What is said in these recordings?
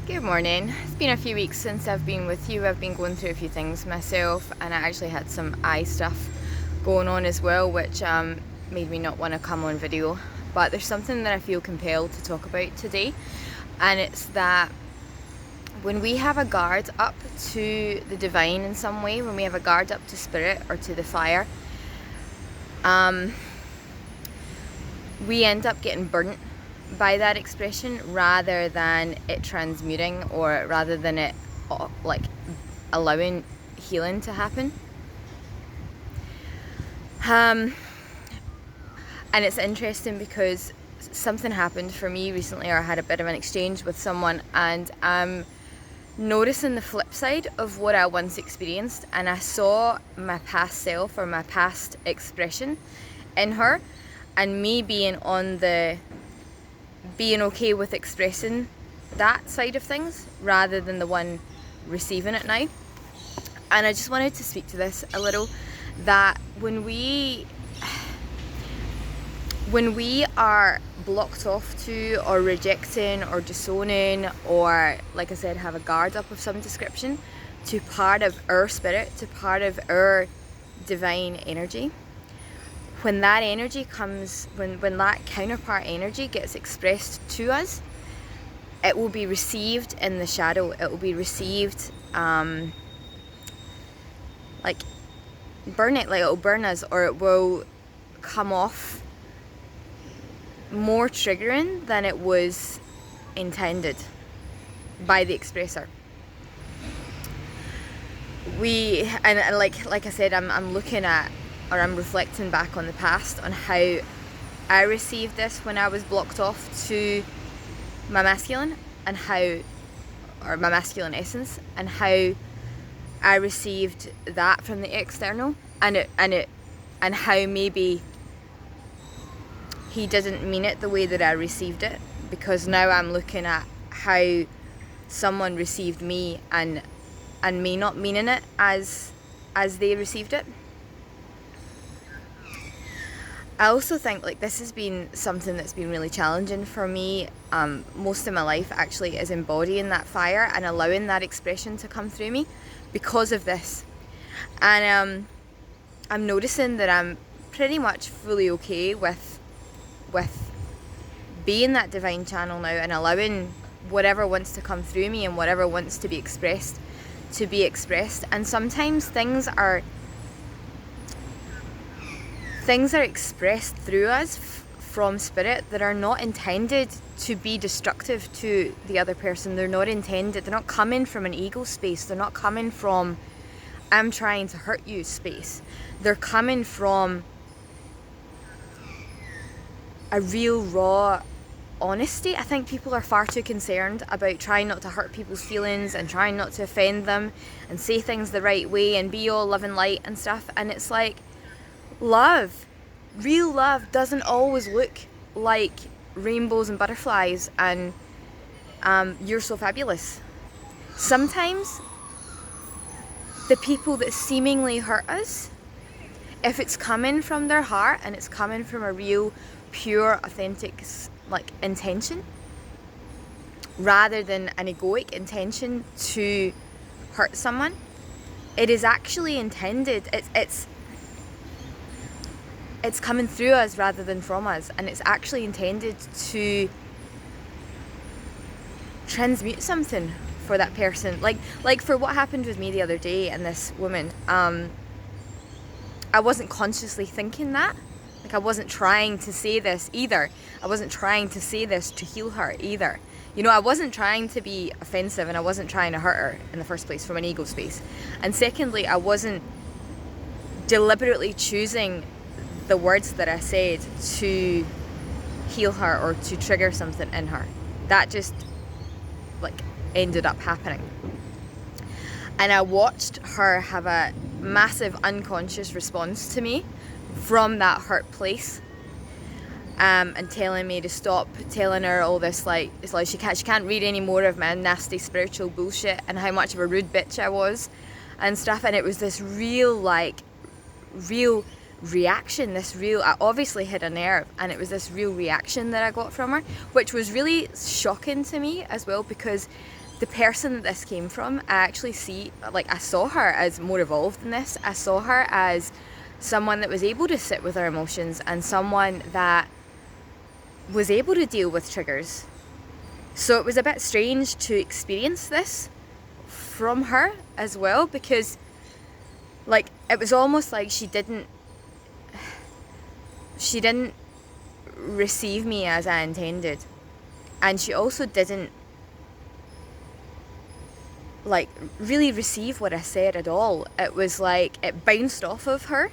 Good morning. It's been a few weeks since I've been with you. I've been going through a few things myself, and I actually had some eye stuff going on as well, which made me not want to come on video. But there's something that I feel compelled to talk about today, and it's that when we have a guard up to the divine in some way, when we have a guard up to spirit or to the fire, we end up getting burnt by that expression rather than it transmuting, or rather than it like allowing healing to happen. And it's interesting because something happened for me recently, or I had a bit of an exchange with someone, and I'm noticing the flip side of what I once experienced, and I saw my past self or my past expression in her, and me being okay with expressing that side of things rather than the one receiving it now. And I just wanted to speak to this a little, that when we are blocked off to, or rejecting, or disowning, or, like I said, have a guard up of some description to part of our spirit, to part of our divine energy, when that energy comes, when that counterpart energy gets expressed to us, it will be received in the shadow. It will be received like burn it, like it will burn us, or it will come off more triggering than it was intended by the expressor. And like I said, I'm looking at, or I'm reflecting back on the past, on how I received this when I was blocked off to my masculine, and or my masculine essence, and how I received that from the external, and how maybe he didn't mean it the way that I received it, because now I'm looking at how someone received me, and me not meaning it as they received it. I also think this has been something that's been really challenging for me most of my life, actually, is embodying that fire and allowing that expression to come through me because of this. And I'm noticing that I'm pretty much fully okay with being that divine channel now, and allowing whatever wants to come through me and whatever wants to be expressed to be expressed. And sometimes things are expressed through us from spirit that are not intended to be destructive to the other person. They're not coming from an ego space. They're not coming from I'm trying to hurt you space. They're coming from a real raw honesty. I think people are far too concerned about trying not to hurt people's feelings and trying not to offend them and say things the right way and be all love and light and stuff. And it's like, real love doesn't always look like rainbows and butterflies and you're so fabulous. Sometimes the people that seemingly hurt us, if it's coming from their heart and it's coming from a real, pure, authentic intention, rather than an egoic intention to hurt someone, it is actually intended. It's coming through us rather than from us, and it's actually intended to transmute something for that person. Like for what happened with me the other day and this woman, I wasn't consciously thinking that. I wasn't trying to say this either. I wasn't trying to say this to heal her either. I wasn't trying to be offensive, and I wasn't trying to hurt her in the first place from an ego space. And secondly, I wasn't deliberately choosing the words that I said to heal her or to trigger something in her. That just ended up happening. And I watched her have a massive unconscious response to me from that hurt place, and telling me to stop, telling her all this it's like she can't read any more of my nasty spiritual bullshit, and how much of a rude bitch I was and stuff. And it was this real reaction, I obviously hit a nerve, and it was this real reaction that I got from her, which was really shocking to me as well, because the person that this came from, I actually I saw her as more evolved than this. I saw her as someone that was able to sit with her emotions and someone that was able to deal with triggers. So it was a bit strange to experience this from her as well, because like it was almost like she didn't receive me as I intended, and she also didn't like really receive what I said at all. It was like it bounced off of her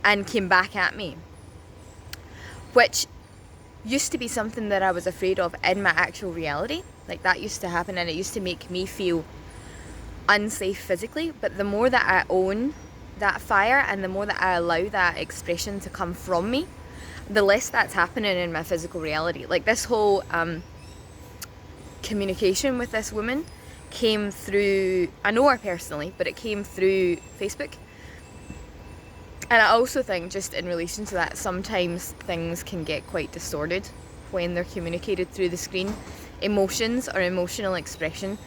and came back at me, which used to be something that I was afraid of in my actual reality. Like that used to happen, and it used to make me feel unsafe physically. But the more that I own that fire and the more that I allow that expression to come from me, the less that's happening in my physical reality. Like this whole communication with this woman came through, I know her personally, but it came through Facebook. And I also think, just in relation to that, sometimes things can get quite distorted when they're communicated through the screen. Emotions or emotional expression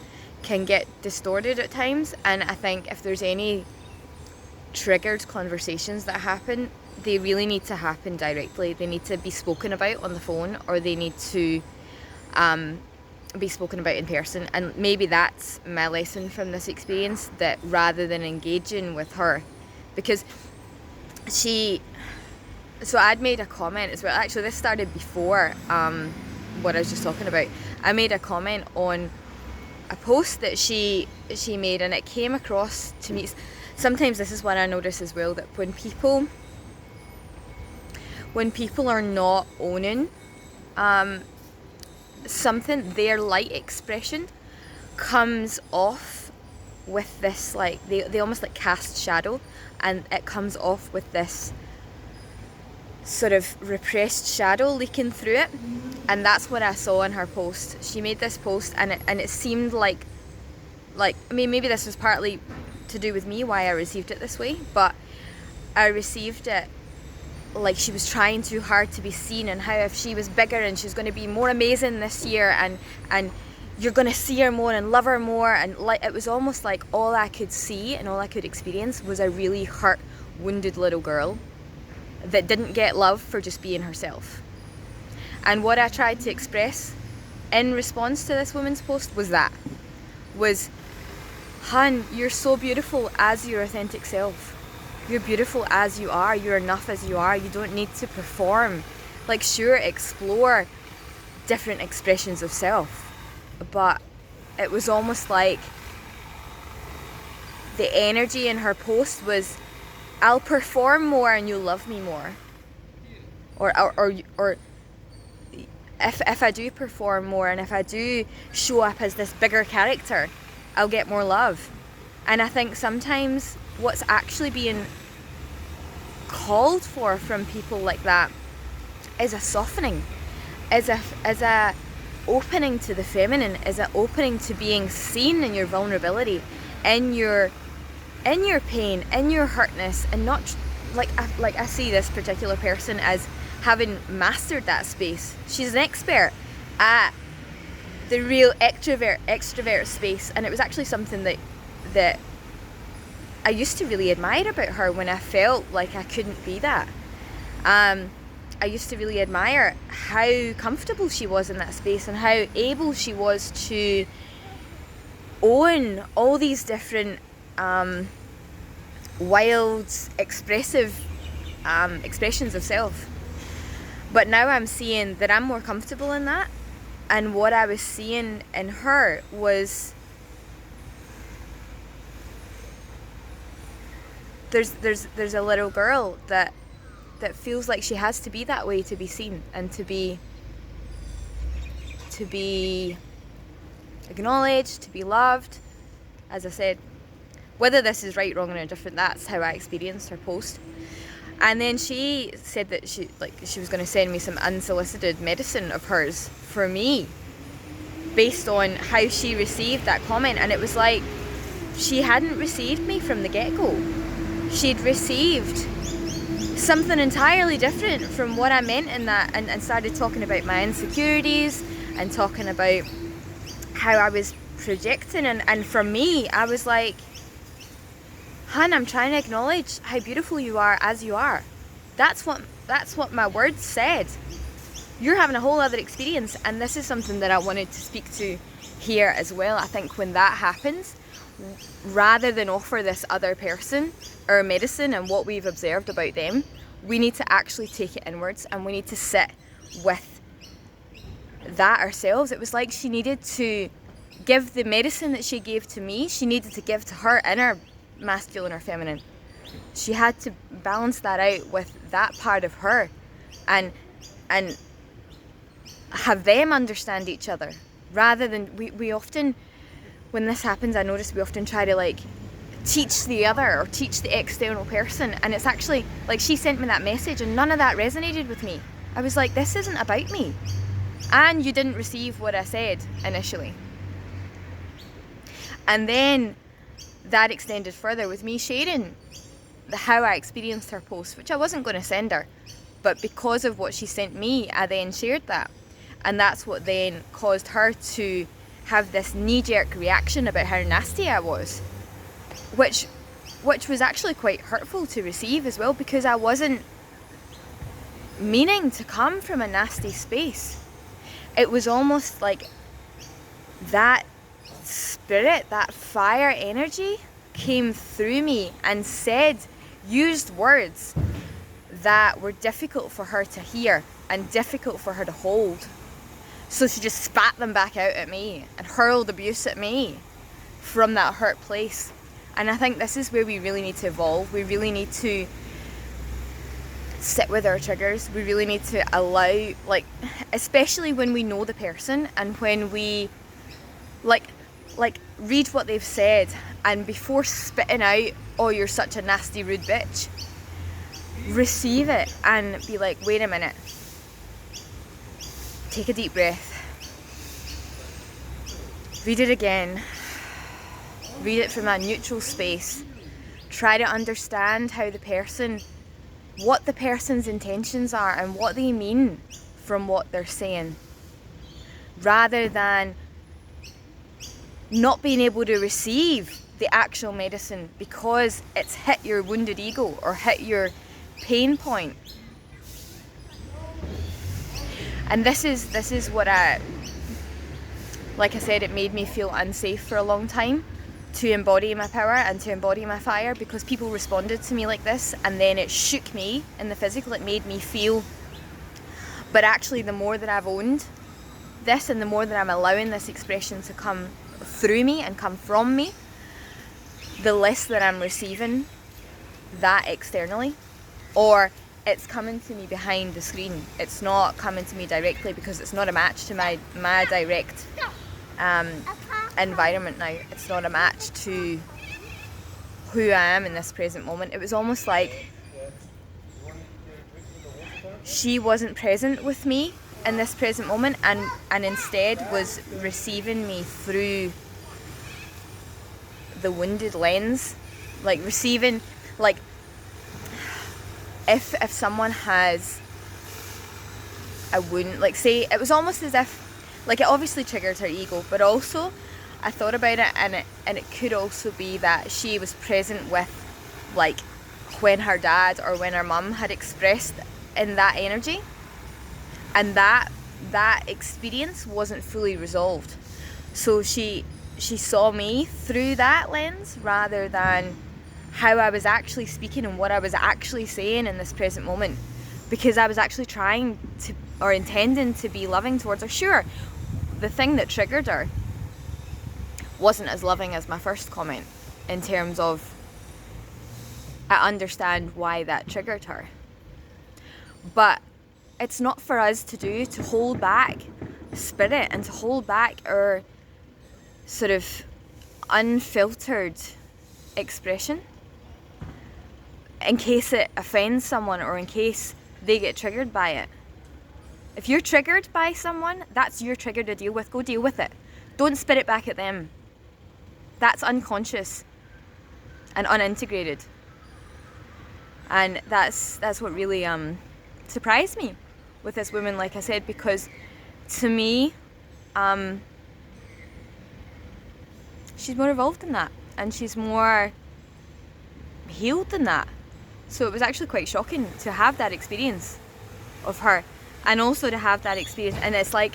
can get distorted at times, and I think if there's any triggered conversations that happen, they really need to happen directly. They need to be spoken about on the phone, or they need to be spoken about in person. And maybe that's my lesson from this experience, that rather than engaging with her, because so I'd made a comment as well. Actually, this started before what I was just talking about. I made a comment on a post that she made, and it came across to me. Sometimes this is what I notice as well, that when people are not owning something, their light expression comes off with this, like they almost like cast shadow, and it comes off with this sort of repressed shadow leaking through it. And that's what I saw in her post. She made this post, and it seemed like I mean, maybe this was partly to do with me, why I received it this way, but I received it like she was trying too hard to be seen, and how if she was bigger and she's going to be more amazing this year, and you're going to see her more and love her more, and like it was almost like all I could see and all I could experience was a really hurt, wounded little girl that didn't get love for just being herself. And what I tried to express in response to this woman's post was, hun, you're so beautiful as your authentic self. You're beautiful as you are. You're enough as you are. You don't need to perform. Like, sure, explore different expressions of self. But it was almost like the energy in her post was, I'll perform more and you'll love me more. Or if I do perform more and if I do show up as this bigger character, I'll get more love. And I think sometimes what's actually being called for from people like that is a softening, is a opening to the feminine, is an opening to being seen in your vulnerability, in your pain, in your hurtness, and not like I see this particular person as having mastered that space. She's an expert at the real extrovert space, and it was actually something that I used to really admire about her when I felt like I couldn't be that. I used to really admire how comfortable she was in that space and how able she was to own all these different wild, expressive expressions of self. But now I'm seeing that I'm more comfortable in that, and what I was seeing in her was there's a little girl that feels like she has to be that way to be seen and to be acknowledged, to be loved. As I said, whether this is right, wrong, or indifferent, that's how I experienced her post. And then she said that she was going to send me some unsolicited medicine of hers for me based on how she received that comment. And it was like she hadn't received me from the get-go. She'd received something entirely different from what I meant in that, and started talking about my insecurities and talking about how I was projecting. And for me, I was like, hun, I'm trying to acknowledge how beautiful you are as you are. That's what my words said. You're having a whole other experience, and this is something that I wanted to speak to here as well. I think when that happens, rather than offer this other person our medicine and what we've observed about them, we need to actually take it inwards, and we need to sit with that ourselves. It was like she needed to give the medicine that she gave to me, she needed to give to her inner masculine or feminine. She had to balance that out with that part of her, and have them understand each other, rather than we often, when this happens, I notice we often try to like teach the other or teach the external person, and it's actually like she sent me that message and none of that resonated with me. I was like, this isn't about me, and you didn't receive what I said initially. And then that extended further with me sharing how I experienced her post, which I wasn't going to send her, but because of what she sent me, I then shared that, and that's what then caused her to have this knee-jerk reaction about how nasty I was, which was actually quite hurtful to receive as well, because I wasn't meaning to come from a nasty space. It was almost like that spirit, that fire energy came through me and used words that were difficult for her to hear and difficult for her to hold. So she just spat them back out at me and hurled abuse at me from that hurt place. And I think this is where we really need to evolve. We really need to sit with our triggers. We really need to allow, like, especially when we know the person and when we like read what they've said, and before spitting out, oh, you're such a nasty rude bitch, receive it and be like, wait a minute, take a deep breath, read it again, read it from a neutral space, try to understand what the person's intentions are and what they mean from what they're saying, rather than not being able to receive the actual medicine because it's hit your wounded ego or hit your pain point. And this is what like I said, it made me feel unsafe for a long time to embody my power and to embody my fire, because people responded to me like this, and then it shook me in the physical. It made me feel, but actually the more that I've owned this and the more that I'm allowing this expression to come through me and come from me, the less that I'm receiving that externally, or it's coming to me behind the screen. It's not coming to me directly because it's not a match to my direct environment now. It's not a match to who I am in this present moment. It was almost like she wasn't present with me in this present moment, and instead was receiving me through the wounded lens. Like receiving, like if someone has a wound, like say, it was almost as if, like, it obviously triggered her ego, but also I thought about it, and it could also be that she was present with, like, when her dad or when her mum had expressed in that energy, and that experience wasn't fully resolved. So she saw me through that lens rather than how I was actually speaking and what I was actually saying in this present moment, because I was actually trying to, or intending to, be loving towards her. Sure, the thing that triggered her wasn't as loving as my first comment, in terms of I understand why that triggered her, but it's not for us to hold back spirit and to hold back our sort of unfiltered expression in case it offends someone or in case they get triggered by it. If you're triggered by someone, that's your trigger to deal with. Go deal with it. Don't spit it back at them. That's unconscious and unintegrated. And that's what really surprised me with this woman, like I said, because to me, she's more evolved than that, and she's more healed than that. So it was actually quite shocking to have that experience of her, and also to have that experience. And it's like,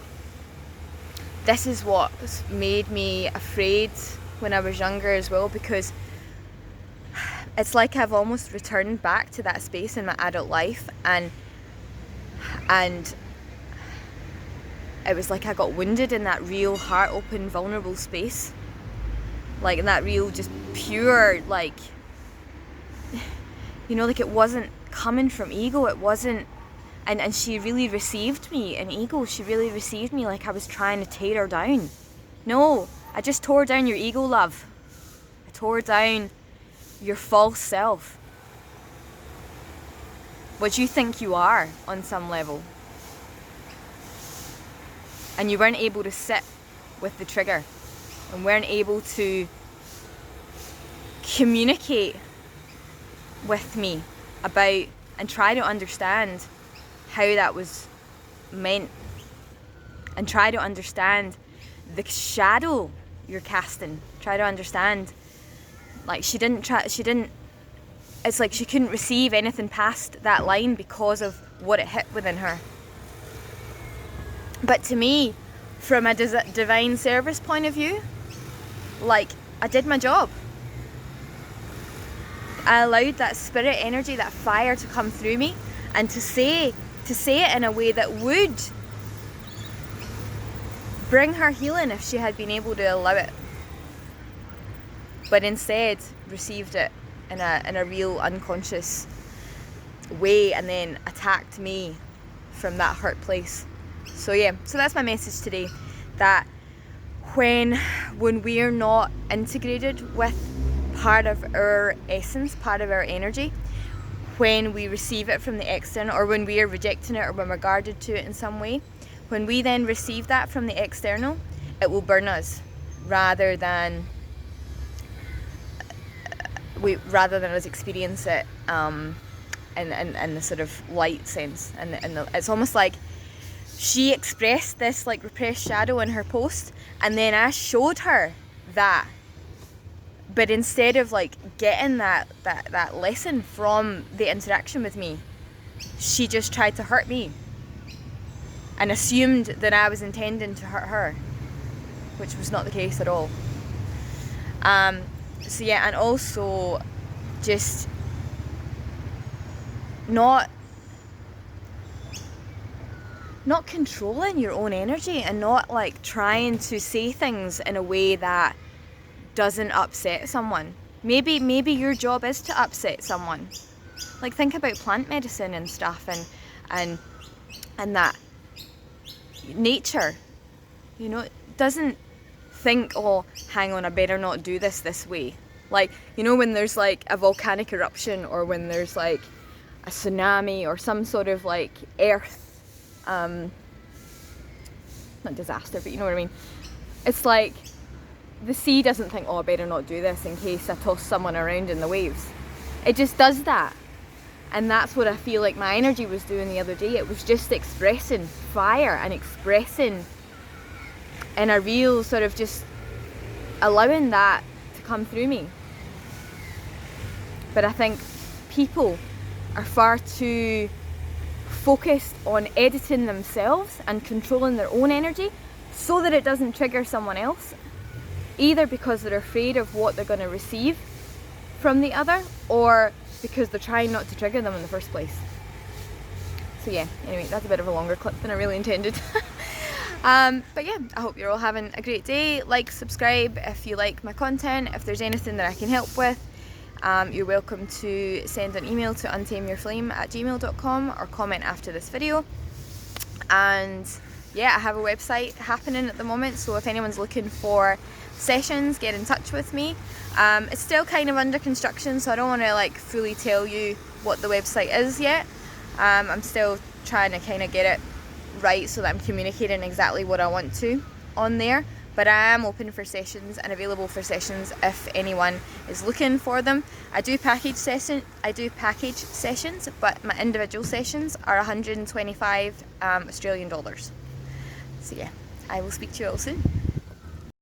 this is what made me afraid when I was younger as well, because it's like I've almost returned back to that space in my adult life, and it was like I got wounded in that real heart open, vulnerable space, like in that real, just pure, like, you know, like it wasn't coming from ego, it wasn't, and she really received me in ego. She really received me like I was trying to tear her down. No, I just tore down your ego, love. I tore down your false self, what you think you are on some level. And you weren't able to sit with the trigger, and weren't able to communicate with me about and try to understand how that was meant, and try to understand the shadow you're casting. Try to understand, like, it's like she couldn't receive anything past that line because of what it hit within her. But to me, from a divine service point of view, like, I did my job. I allowed that spirit energy, that fire to come through me, and to say it in a way that would bring her healing if she had been able to allow it. But instead received it in a real unconscious way, and then attacked me from that hurt place. So yeah, so that's my message today, that when we're not integrated with part of our essence, part of our energy, when we receive it from the external, or when we are rejecting it, or when we're guarded to it in some way, when we then receive that from the external, it will burn us rather than us experience it in the sort of light sense. And it's almost like she expressed this like repressed shadow in her post, and then I showed her that. But instead of like getting that lesson from the interaction with me, she just tried to hurt me and assumed that I was intending to hurt her, which was not the case at all. So yeah, and also just not controlling your own energy, and not like trying to say things in a way that doesn't upset someone. Maybe your job is to upset someone. Like, think about plant medicine and stuff, and that nature, you know, doesn't think, oh, hang on, I better not do this way. Like, you know, when there's like a volcanic eruption, or when there's like a tsunami, or some sort of like earth not disaster, but you know what I mean. It's like the sea doesn't think, oh, I better not do this in case I toss someone around in the waves. It just does that. And that's what I feel like my energy was doing the other day. It was just expressing fire, and expressing in a real sort of just allowing that to come through me. But I think people are far too focused on editing themselves and controlling their own energy so that it doesn't trigger someone else, either because they're afraid of what they're going to receive from the other, or because they're trying not to trigger them in the first place. So yeah, anyway, that's a bit of a longer clip than I really intended. But yeah, I hope you're all having a great day. Like, subscribe if you like my content. If there's anything that I can help with, you're welcome to send an email to untameyourflame@gmail.com, or comment after this video. And yeah, I have a website happening at the moment, so if anyone's looking for sessions, get in touch with me. It's still kind of under construction, so I don't want to like fully tell you what the website is yet. I'm still trying to kind of get it right so that I'm communicating exactly what I want to on there. But I am open for sessions and available for sessions if anyone is looking for them. I do package sessions, but my individual sessions are 125 Australian dollars. So yeah, I will speak to you all soon.